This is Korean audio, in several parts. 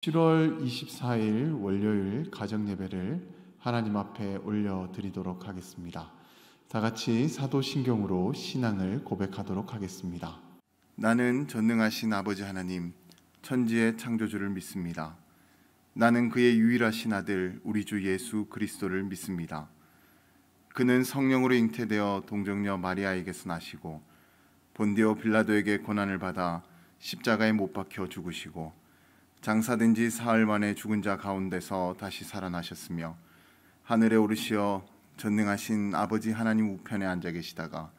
7월 24일 월요일 가정예배를 하나님 앞에 올려드리도록 하겠습니다. 다 같이 사도신경으로 신앙을 고백하도록 하겠습니다. 나는 전능하신 아버지 하나님, 천지의 창조주를 믿습니다. 나는 그의 유일하신 아들 우리 주 예수 그리스도를 믿습니다. 그는 성령으로 잉태되어 동정녀 마리아에게서 나시고 본디오 빌라도에게 고난을 받아 십자가에 못 박혀 죽으시고 장사된 지 사흘 만에 죽은 자 가운데서 다시 살아나셨으며 하늘에 오르시어 전능하신 아버지 하나님 우편에 앉아 계시다가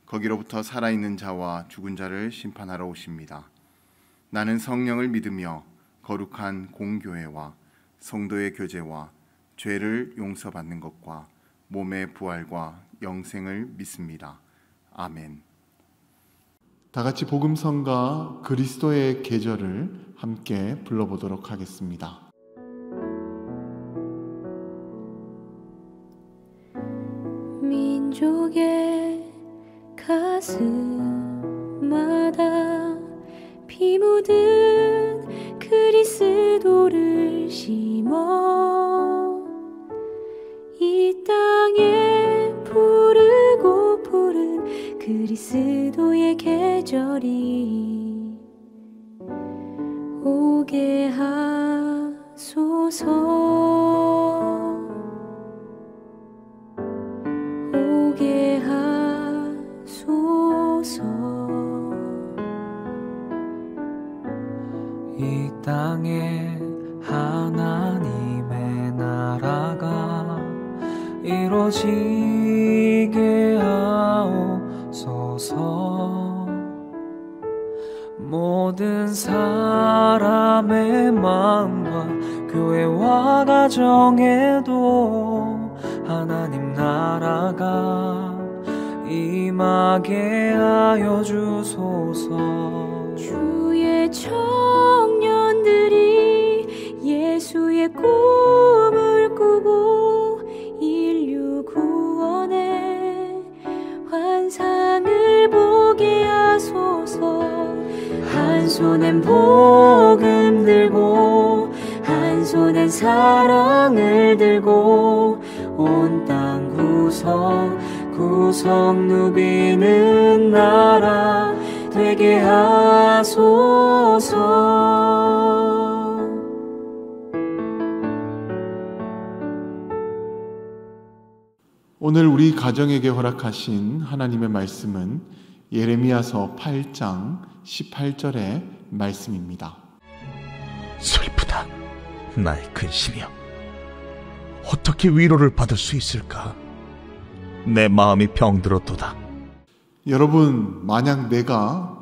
거기로부터 살아있는 자와 죽은 자를 심판하러 오십니다. 나는 성령을 믿으며 거룩한 공교회와 성도의 교제와 죄를 용서받는 것과 몸의 부활과 영생을 믿습니다. 아멘. 다 같이 복음성가 그리스도의 계절을 함께 불러보도록 하겠습니다. 민족의 가슴마다 피 묻은 그리스도를 심어 이 땅에 부르고 푸른 그리스도의 계절이 오게 하소서. 오게 하소서. 이 땅에 하나님의 나라가 이루어지게 하옵소서. 모든 사람의 마음과 교회와 가정에도 하나님 나라가 임하게 하여 주소서. 주의 청년들이 예수의 꿈을 꾸고 인류 구원의 환상을 보게 하소서. 한 손엔 복음 들고 한 손엔 사랑을 들고 온 땅 구석 누비는 나라 되게 하소서. 오늘 우리 가정에게 허락하신 하나님의 말씀은 예레미야서 8장 18절의 말씀입니다. 슬프다, 나의 근심이여. 어떻게 위로를 받을 수 있을까? 내 마음이 병들었도다. 여러분, 만약 내가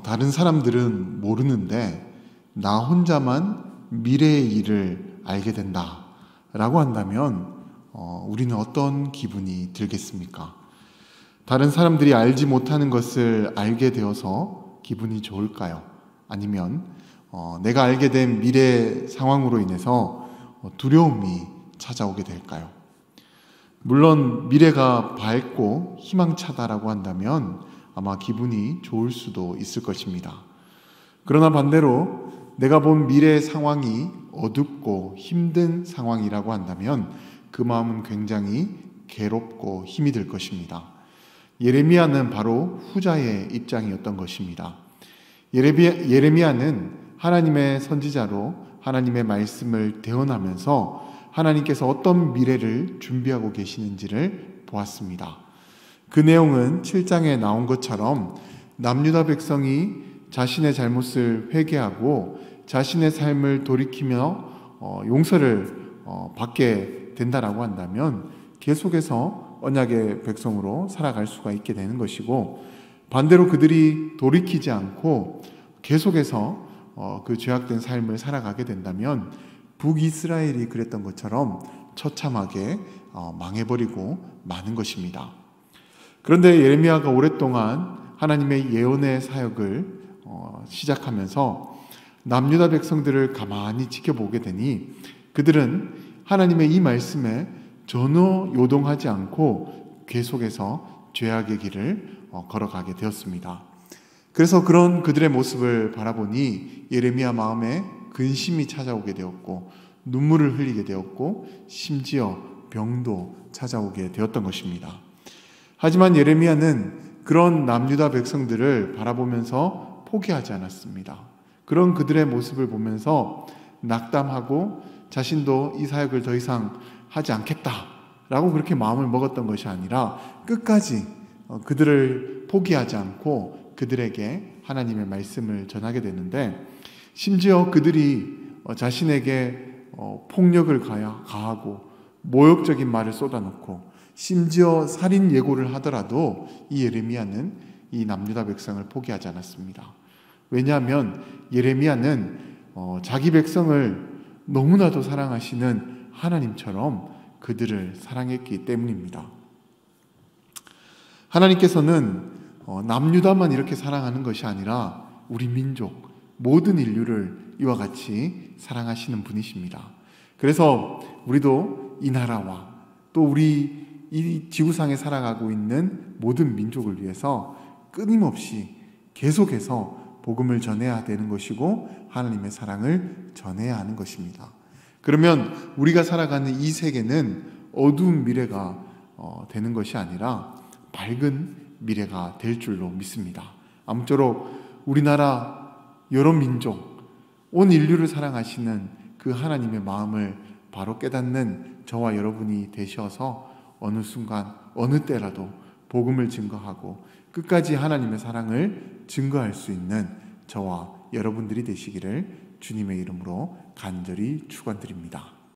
다른 사람들은 모르는데 나 혼자만 미래의 일을 알게 된다 라고 한다면 우리는 어떤 기분이 들겠습니까? 다른 사람들이 알지 못하는 것을 알게 되어서 기분이 좋을까요? 아니면 내가 알게 된 미래 상황으로 인해서 두려움이 찾아오게 될까요? 물론 미래가 밝고 희망차다라고 한다면 아마 기분이 좋을 수도 있을 것입니다. 그러나 반대로 내가 본 미래의 상황이 어둡고 힘든 상황이라고 한다면 그 마음은 굉장히 괴롭고 힘이 들 것입니다. 예레미야는 바로 후자의 입장이었던 것입니다. 예레미야는 하나님의 선지자로 하나님의 말씀을 대언하면서 하나님께서 어떤 미래를 준비하고 계시는지를 보았습니다. 그 내용은 7장에 나온 것처럼 남유다 백성이 자신의 잘못을 회개하고 자신의 삶을 돌이키며 용서를 받게 된다라고 한다면 계속해서 언약의 백성으로 살아갈 수가 있게 되는 것이고, 반대로 그들이 돌이키지 않고 계속해서 그 죄악된 삶을 살아가게 된다면 북이스라엘이 그랬던 것처럼 처참하게 망해버리고 마는 것입니다. 그런데 예레미야가 오랫동안 하나님의 예언의 사역을 시작하면서 남유다 백성들을 가만히 지켜보게 되니 그들은 하나님의 이 말씀에 전혀 요동하지 않고 계속해서 죄악의 길을 걸어가게 되었습니다. 그래서 그런 그들의 모습을 바라보니 예레미야 마음에 근심이 찾아오게 되었고 눈물을 흘리게 되었고 심지어 병도 찾아오게 되었던 것입니다. 하지만 예레미야는 그런 남유다 백성들을 바라보면서 포기하지 않았습니다. 그런 그들의 모습을 보면서 낙담하고 자신도 이 사역을 더 이상 하지 않겠다라고 그렇게 마음을 먹었던 것이 아니라 끝까지 그들을 포기하지 않고 그들에게 하나님의 말씀을 전하게 되는데, 심지어 그들이 자신에게 폭력을 가하고 모욕적인 말을 쏟아놓고 심지어 살인 예고를 하더라도 이 예레미야는 이 남유다 백성을 포기하지 않았습니다. 왜냐하면 예레미야는 자기 백성을 너무나도 사랑하시는 하나님처럼 그들을 사랑했기 때문입니다. 하나님께서는 남유다만 이렇게 사랑하는 것이 아니라 우리 민족, 모든 인류를 이와 같이 사랑하시는 분이십니다. 그래서 우리도 이 나라와 또 우리 이 지구상에 살아가고 있는 모든 민족을 위해서 끊임없이 계속해서 복음을 전해야 되는 것이고 하나님의 사랑을 전해야 하는 것입니다. 그러면 우리가 살아가는 이 세계는 어두운 미래가 되는 것이 아니라 밝은 미래가 될 줄로 믿습니다. 아무쪼록 우리나라 여러 민족, 온 인류를 사랑하시는 그 하나님의 마음을 바로 깨닫는 저와 여러분이 되셔서 어느 순간 어느 때라도 복음을 증거하고 끝까지 하나님의 사랑을 증거할 수 있는 저와 여러분들이 되시기를 주님의 이름으로 간절히 축원드립니다.